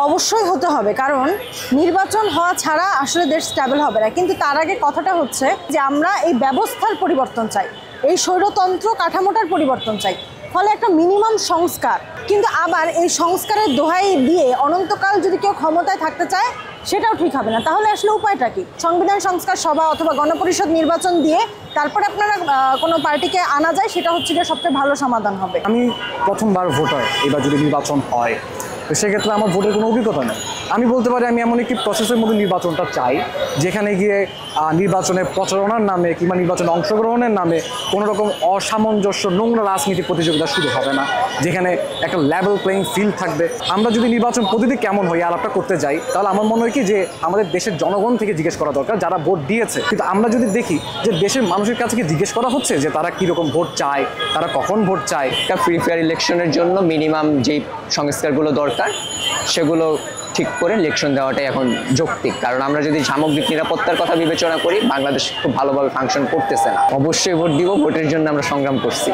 অবশ্যই হতে হবে, কারণ নির্বাচন হওয়া ছাড়া আসলে দেশ স্টেবল হবে না। কিন্তু তার আগে কথাটা হচ্ছে যে আমরা এই ব্যবস্থার পরিবর্তন চাই, এই স্বৈরতন্ত্র কাঠামোটার পরিবর্তন চাই, ফলে একটা মিনিমাম সংস্কার। কিন্তু আবার এই সংস্কারের দোহাই দিয়ে অনন্তকাল যদি কেউ ক্ষমতায় থাকতে চায় সেটাও ঠিক হবে না। তাহলে আসলে উপায়টা কি? সংবিধান সংস্কার সভা অথবা গণপরিষদ নির্বাচন দিয়ে তারপরে আপনারা কোনো পার্টিকে আনা যায়, সেটা হচ্ছে গিয়ে সবচেয়ে ভালো সমাধান হবে। আমি প্রথমবার ভোটার, এবার যদি নির্বাচন হয় তো সেক্ষেত্রে আমার ভোটের কোনো অভিজ্ঞতা নেই। আমি বলতে পারি আমি এমন একটি প্রসেসের মধ্যে নির্বাচনটা চাই যেখানে গিয়ে নির্বাচনের প্রচারণার নামে কিংবা নির্বাচনে অংশগ্রহণের নামে কোনো রকম অসামঞ্জস্য নোংরা রাজনীতি প্রতিযোগিতা শুরু হবে না, যেখানে একটা লেভেল প্লেইং ফিল্ড থাকবে। আমরা যদি নির্বাচন পদ্ধতি কেমন হয় আলাপটা করতে যাই, তাহলে আমার মনে হয় কি যে আমাদের দেশের জনগণ থেকে জিজ্ঞেস করা দরকার যারা ভোট দিয়েছে। কিন্তু আমরা যদি দেখি যে দেশের মানুষের কাছে কি জিজ্ঞেস করা হচ্ছে যে তারা কীরকম ভোট চায়, তারা কখন ভোট চায়। একটা ফ্রি ফেয়ার ইলেকশনের জন্য মিনিমাম যেই সংস্কারগুলো দরকার সেগুলো ঠিক করে ইলেকশন দেওয়াটাই এখন যৌক্তিক। কারণ আমরা যদি সামগ্রিক নিরাপত্তার কথা বিবেচনা করি, বাংলাদেশ খুব ভালোভাবে ফাংশন করতেছে না। অবশ্যই ভোট দিব, ভোটের জন্য আমরা সংগ্রাম করছি।